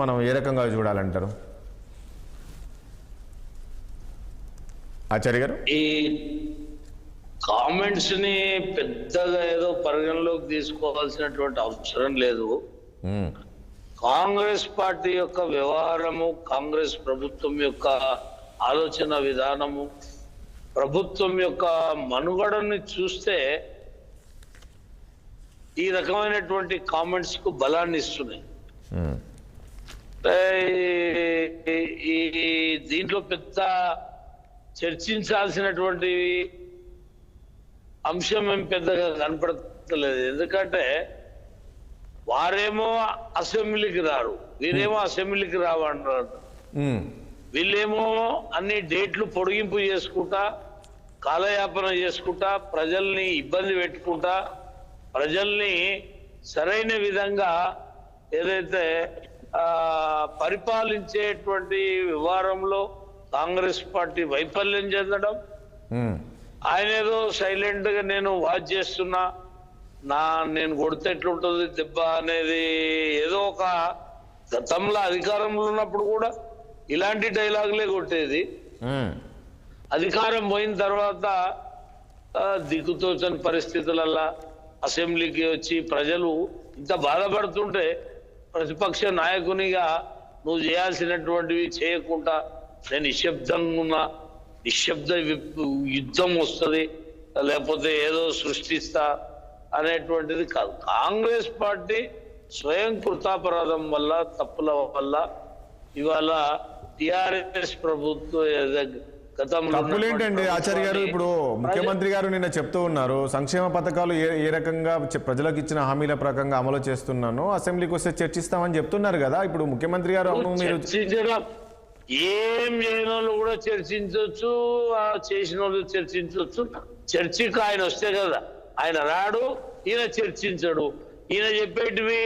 మనం ఏ రకంగా చూడాలంటారు ఆచార్య గారు? ఈ కామెంట్స్ ని పెద్దగా ఏదో పరిగణలోకి తీసుకోవాల్సినటువంటి అవసరం లేదు. కాంగ్రెస్ పార్టీ యొక్క వ్యవహారము, కాంగ్రెస్ ప్రభుత్వం యొక్క ఆలోచన విధానము, ప్రభుత్వం యొక్క మనుగడని చూస్తే ఈ రకమైనటువంటి కామెంట్స్ కు బలాన్ని ఇస్తున్నాయి. ఈ దీంట్లో పెద్ద చర్చించాల్సినటువంటి అంశం ఏం పెద్దగా కనపడతలేదు. ఎందుకంటే వారేమో అసెంబ్లీకి రారు, వీరేమో అసెంబ్లీకి రావంటారు. వీళ్ళేమో అన్ని డేట్లు పొడిగింపు చేసుకుంటా, కాలయాపన చేసుకుంటా, ప్రజల్ని ఇబ్బంది పెట్టుకుంటా, ప్రజల్ని సరైన విధంగా ఏదైతే పరిపాలించేటువంటి వ్యవహారంలో కాంగ్రెస్ పార్టీ వైఫల్యం చెందడం, ఆయన ఏదో సైలెంట్ గా నేను వాచ్ చేస్తున్నా, నేను కొడితే ఎట్లుంటుంది దెబ్బ అనేది ఏదో ఒక గతంలో అధికారంలో ఉన్నప్పుడు కూడా ఇలాంటి డైలాగులే కొట్టేది. అధికారం పోయిన తర్వాత దిక్కుతోచని పరిస్థితులల్లా అసెంబ్లీకి వచ్చి ప్రజలు ఇంత బాధపడుతుంటే ప్రతిపక్ష నాయకునిగా నువ్వు చేయాల్సినటువంటివి చేయకుండా నేను నిశ్శబ్దంగా ఉన్నా, నిశ్శబ్ద యుద్ధం వస్తుంది లేకపోతే ఏదో సృష్టిస్తా అనేటువంటిది కాదు. కాంగ్రెస్ పార్టీ స్వయం కృతాపరాధం వల్ల, తప్పుల వల్ల ఇవాళ టిఆర్ఎస్ ప్రభుత్వం తప్పులేంటండి ఆచార్య గారు? ఇప్పుడు ముఖ్యమంత్రి గారు నిన్న చెప్తూ ఉన్నారు, సంక్షేమ పథకాలు ఏ రకంగా ప్రజలకు ఇచ్చిన హామీల ప్రకారంగా అమలు చేస్తున్నాను, అసెంబ్లీకి వస్తే చర్చిస్తామని చెప్తున్నారు కదా. ఇప్పుడు ముఖ్యమంత్రి గారు ఏం చేయని వాళ్ళు కూడా చర్చించవచ్చు, చేసిన వాళ్ళు చర్చించవచ్చు. చర్చకు ఆయన వస్తే కదా, ఆయన రాడు, ఈయన చర్చించడు. ఈయన చెప్పేటివి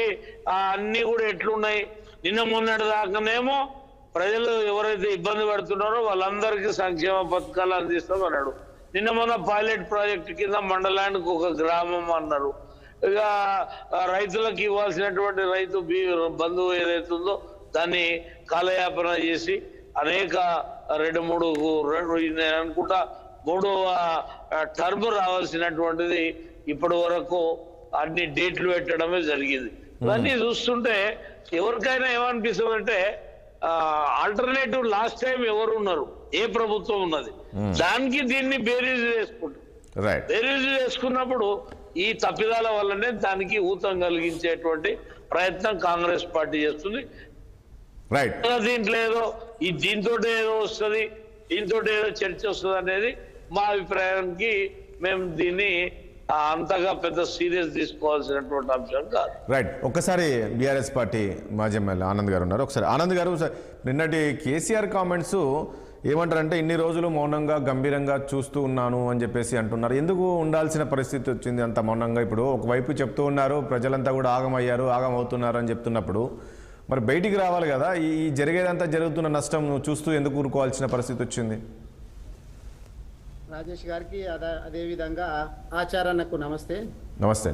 అన్ని కూడా ఎట్లున్నాయి, నిన్న మొన్నటి దాకానేమో ప్రజలు ఎవరైతే ఇబ్బంది పడుతున్నారో వాళ్ళందరికీ సంక్షేమ పథకాలు అందిస్తాం అన్నాడు. నిన్న మొన్న పైలట్ ప్రాజెక్టు కింద మండలానికి ఒక గ్రామం అన్నారు. ఇక రైతులకు ఇవ్వాల్సినటువంటి రైతు బంధువు ఏదైతే ఉందో దాన్ని కాలయాపన చేసి అనేక నేను అనుకుంటా 3వ టర్మ్ రావాల్సినటువంటిది ఇప్పటి వరకు అన్ని డేట్లు పెట్టడమే జరిగింది. ఇవన్నీ చూస్తుంటే ఎవరికైనా ఏమనిపిస్తుంది అంటే ఆల్టర్నేటివ్ లాస్ట్ టైం ఎవరు ఉన్నారు, ఏ ప్రభుత్వం ఉన్నది, దానికి దీన్ని బేరీజు వేసుకుంటారు. బేరీజు వేసుకున్నప్పుడు ఈ తప్పిదాల వల్లనే దానికి ఊతం కలిగించేటువంటి ప్రయత్నం కాంగ్రెస్ పార్టీ చేస్తుంది. దీంట్లో ఏదో దీంతో ఏదో వస్తుంది, దీంతో ఏదో చర్చ వస్తుంది అనేది మా అభిప్రాయానికి మేము దీన్ని అంతగా పెద్ద సీరియస్ తీసుకోవాల్సినటువంటి అంశం కాదు. రైట్. ఒక్కసారి బీఆర్ఎస్ పార్టీ మాజీ ఎమ్మెల్యే ఆనంద్ గారు ఉన్నారు. ఒకసారి ఆనంద్ గారు, నిన్నటి కేసీఆర్ కామెంట్స్ ఏమంటారంటే, ఇన్ని రోజులు మౌనంగా గంభీరంగా చూస్తూ ఉన్నాను అని చెప్పేసి అంటున్నారు. ఎందుకు ఉండాల్సిన పరిస్థితి వచ్చింది అంత మౌనంగా? ఇప్పుడు ఒకవైపు చెప్తూ ఉన్నారు ప్రజలంతా కూడా ఆగమయ్యారు, ఆగమవుతున్నారు అని చెప్తున్నప్పుడు మరి బయటికి రావాలి కదా. ఈ జరిగేదంతా జరుగుతున్న నష్టం నువ్వు చూస్తూ ఎందుకు ఊరుకోవాల్సిన పరిస్థితి వచ్చింది? రాజేష్ గారికి అదేవిధంగా ఆచార్యకు నమస్తే. నమస్తే.